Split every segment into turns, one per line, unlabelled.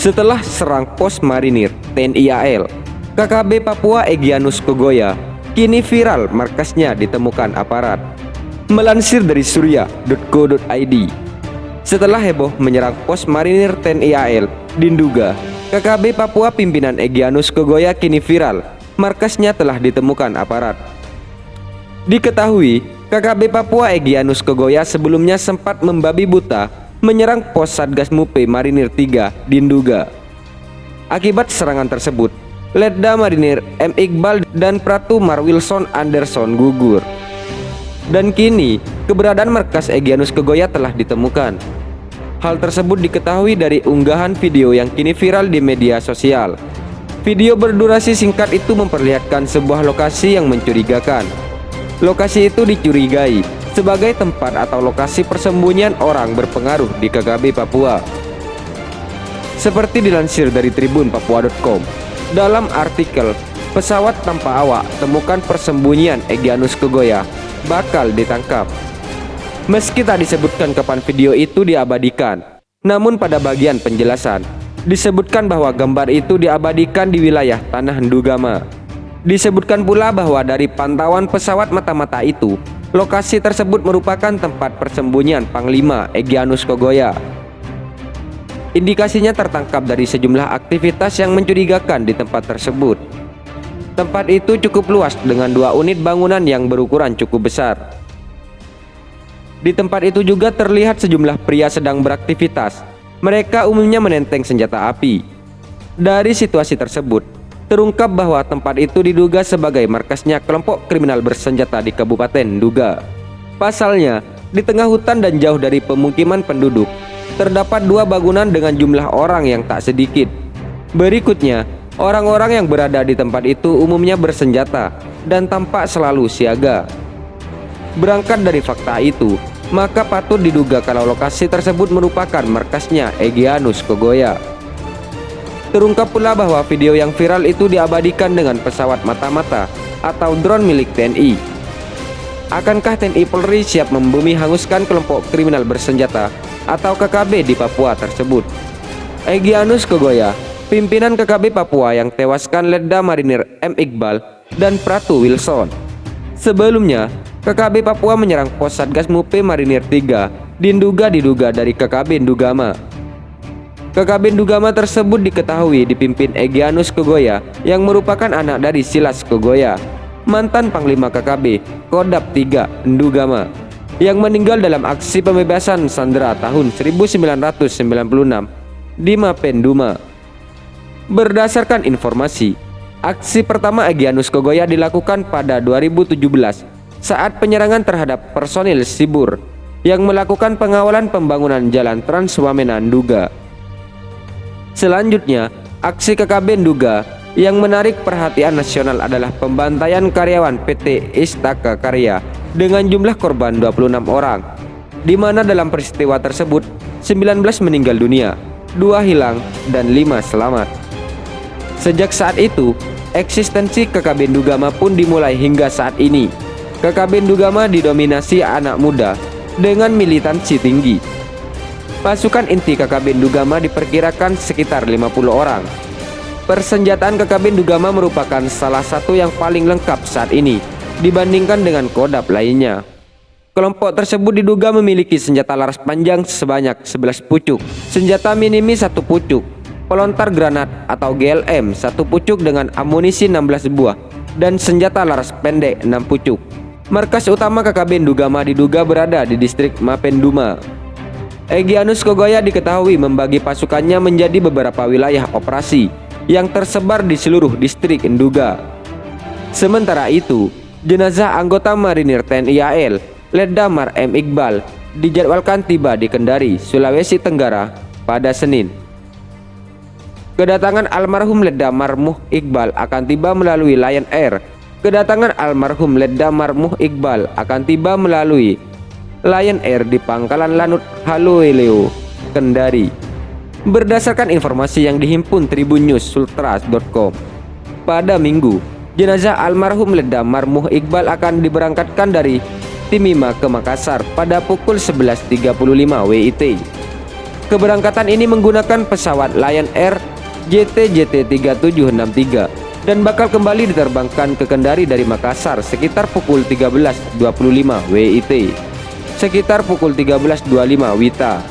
Setelah serang pos marinir TNI AL, KKB Papua Egyanus Kogoya kini viral markasnya ditemukan aparat. Melansir dari surya.co.id, setelah heboh menyerang pos marinir TNI AL di Nduga, KKB Papua pimpinan Egyanus Kogoya kini viral, markasnya telah ditemukan aparat. Diketahui, KKB Papua Egyanus Kogoya sebelumnya sempat membabi buta menyerang pos Satgas Mupe Marinir 3 di Nduga. Akibat serangan tersebut, Letda Marinir M. Iqbal dan Pratu Mar Wilson Anderson gugur. Dan kini, keberadaan markas Egyanus Kogoya telah ditemukan. Hal tersebut diketahui dari unggahan video yang kini viral di media sosial. Video berdurasi singkat itu memperlihatkan sebuah lokasi yang mencurigakan. Lokasi itu dicurigai sebagai tempat atau lokasi persembunyian orang berpengaruh di KKB Papua. Seperti dilansir dari tribunpapua.com, dalam artikel "Pesawat tanpa awak temukan persembunyian Egyanus Kogoya bakal ditangkap." Meski tak disebutkan kapan video itu diabadikan, namun pada bagian penjelasan disebutkan bahwa gambar itu diabadikan di wilayah Tanah Ndugama. Disebutkan pula bahwa dari pantauan pesawat mata-mata itu, lokasi tersebut merupakan tempat persembunyian Panglima Egyanus Kogoya. Indikasinya tertangkap dari sejumlah aktivitas yang mencurigakan di tempat tersebut. Tempat itu cukup luas dengan 2 unit bangunan yang berukuran cukup besar. Di tempat itu juga terlihat sejumlah pria sedang beraktivitas. Mereka umumnya menenteng senjata api. Dari situasi tersebut, terungkap bahwa tempat itu diduga sebagai markasnya kelompok kriminal bersenjata di Kabupaten Nduga. Pasalnya, di tengah hutan dan jauh dari pemukiman penduduk, terdapat 2 bangunan dengan jumlah orang yang tak sedikit. Berikutnya, orang-orang yang berada di tempat itu umumnya bersenjata dan tampak selalu siaga. Berangkat dari fakta itu, maka patut diduga kalau lokasi tersebut merupakan markasnya Egyanus Kogoya. Terungkap pula bahwa video yang viral itu diabadikan dengan pesawat mata-mata atau drone milik TNI. Akankah TNI Polri siap membumi hanguskan kelompok kriminal bersenjata atau KKB di Papua tersebut? Egyanus Kogoya, pimpinan KKB Papua yang tewaskan Letda Marinir M. Iqbal dan Pratu Wilson. Sebelumnya, KKB Papua menyerang pos Satgas Mupe Marinir 3 di Nduga diduga dari KKB Ndugama. KKB Ndugama tersebut diketahui dipimpin Egyanus Kogoya yang merupakan anak dari Silas Kogoya, mantan Panglima KKB Kodap 3 Ndugama, yang meninggal dalam aksi pembebasan sandera tahun 1996 di Mapenduma. Berdasarkan informasi, aksi pertama Egyanus Kogoya dilakukan pada 2017 saat penyerangan terhadap personil Sibur yang melakukan pengawalan pembangunan jalan Trans Wamena Nduga. Selanjutnya, aksi KKB Nduga yang menarik perhatian nasional adalah pembantaian karyawan PT Istaka Karya dengan jumlah korban 26 orang, di mana dalam peristiwa tersebut 19 meninggal dunia, 2 hilang, dan 5 selamat. Sejak saat itu, eksistensi KKB Ndugama pun dimulai hingga saat ini. KKB Ndugama didominasi anak muda dengan militansi tinggi. Pasukan inti KKB Ndugama diperkirakan sekitar 50 orang. Persenjataan KKB Ndugama merupakan salah satu yang paling lengkap saat ini dibandingkan dengan Kodap lainnya. Kelompok tersebut diduga memiliki senjata laras panjang sebanyak 11 pucuk, senjata minimi 1 pucuk, pelontar granat atau GLM 1 pucuk dengan amunisi 16 buah, dan senjata laras pendek 6 pucuk. Markas utama KKB Ndugama diduga berada di distrik Mapenduma. Egyanus Kogoya diketahui membagi pasukannya menjadi beberapa wilayah operasi yang tersebar di seluruh distrik Nduga. Sementara itu, jenazah anggota marinir TNI AL, Letda Mar M. Iqbal, dijadwalkan tiba di Kendari, Sulawesi Tenggara pada Senin. Kedatangan almarhum Letda Mar Muh Iqbal akan tiba melalui Lion Air. Kedatangan almarhum Letda Mar Muh Iqbal akan tiba melalui Lion Air di Pangkalan Lanut Halueleo, Kendari. Berdasarkan informasi yang dihimpun tribunnews.sultras.com, pada Minggu, jenazah almarhum Letda Mar Muh Iqbal akan diberangkatkan dari Timima ke Makassar pada pukul 11.35 WIT. Keberangkatan ini menggunakan pesawat Lion Air JT3763 dan bakal kembali diterbangkan ke Kendari dari Makassar sekitar pukul 13.25 WIT, sekitar pukul 13.25 WITA.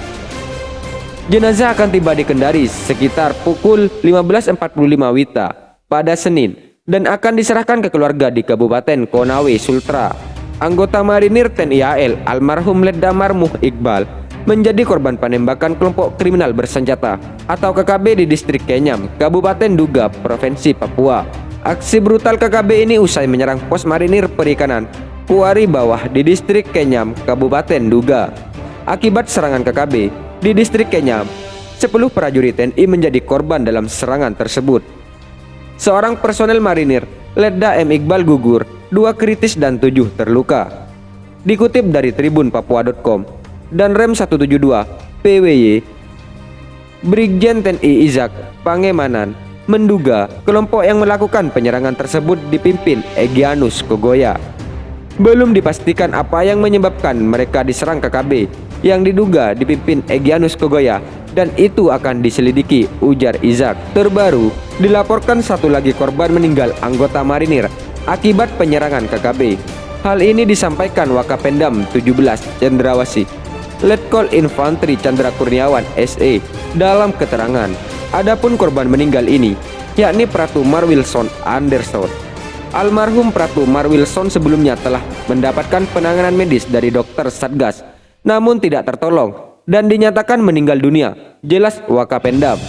Jenazah akan tiba di Kendari sekitar pukul 15.45 WITA pada Senin dan akan diserahkan ke keluarga di Kabupaten Konawe, Sultra. Anggota marinir TNI AL almarhum Letda Marmuh Iqbal menjadi korban penembakan kelompok kriminal bersenjata atau KKB di distrik Kenyam, Kabupaten Duga, Provinsi Papua. Aksi brutal KKB ini usai menyerang pos marinir perikanan Kuari Bawah di distrik Kenyam, Kabupaten Duga. Akibat serangan KKB di distrik Kenyam, 10 prajurit TNI menjadi korban dalam serangan tersebut. Seorang personel marinir, Letda M. Iqbal gugur, 2 kritis dan 7 terluka. Dikutip dari tribunpapua.com dan Rem 172 PWY, Brigjen TNI Izak Pangemanan menduga kelompok yang melakukan penyerangan tersebut dipimpin Egyanus Kogoya. Belum dipastikan apa yang menyebabkan mereka diserang KKB yang diduga dipimpin Egyanus Kogoya dan itu akan diselidiki, ujar Izak. Terbaru dilaporkan satu lagi korban meninggal anggota marinir akibat penyerangan KKB. Hal ini disampaikan Wakapendam 17 Cendrawasih Letkol Infantri Chandra Kurniawan SE dalam keterangan. Adapun korban meninggal ini yakni Pratu Marwilson Anderson. Almarhum Pratu Marwilson sebelumnya telah mendapatkan penanganan medis dari dokter Satgas namun tidak tertolong dan dinyatakan meninggal dunia, jelas Wakapendam.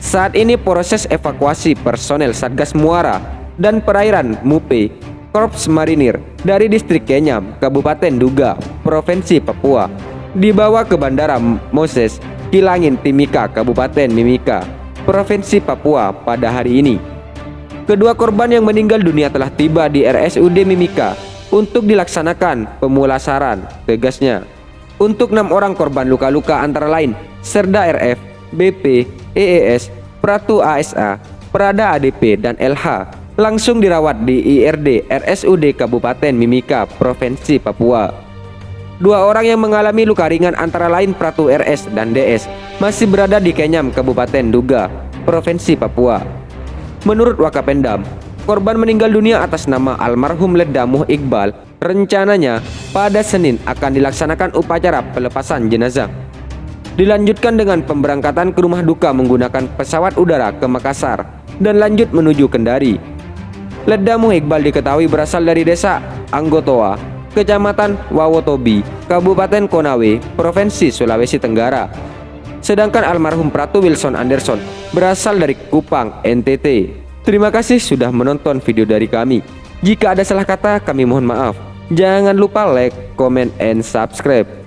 Saat ini proses evakuasi personel Satgas Muara dan Perairan MUPE Korps Marinir dari distrik Kenyam, Kabupaten Duga, Provinsi Papua dibawa ke Bandara Moses Kilangin Timika, Kabupaten Mimika, Provinsi Papua pada hari ini. Kedua korban yang meninggal dunia telah tiba di RSUD Mimika untuk dilaksanakan pemulasaran, tegasnya. Untuk 6 orang korban luka-luka antara lain Serda RF, BP, EES, Pratu ASA, Prada ADP, dan LH langsung dirawat di IRD RSUD Kabupaten Mimika, Provinsi Papua. 2 orang yang mengalami luka ringan antara lain Pratu RS dan DS masih berada di Kenyam, Kabupaten Duga, Provinsi Papua. Menurut Wakapendam, korban meninggal dunia atas nama almarhum Letda Muh Iqbal rencananya pada Senin akan dilaksanakan upacara pelepasan jenazah. Dilanjutkan dengan pemberangkatan ke rumah duka menggunakan pesawat udara ke Makassar dan lanjut menuju Kendari. Letda Muh Iqbal diketahui berasal dari desa Anggotoa, Kecamatan Wawotobi, Kabupaten Konawe, Provinsi Sulawesi Tenggara. Sedangkan almarhum Pratu Wilson Anderson berasal dari Kupang, NTT. Terima kasih sudah menonton video dari kami. Jika ada salah kata, kami mohon maaf. Jangan lupa like, comment, and subscribe.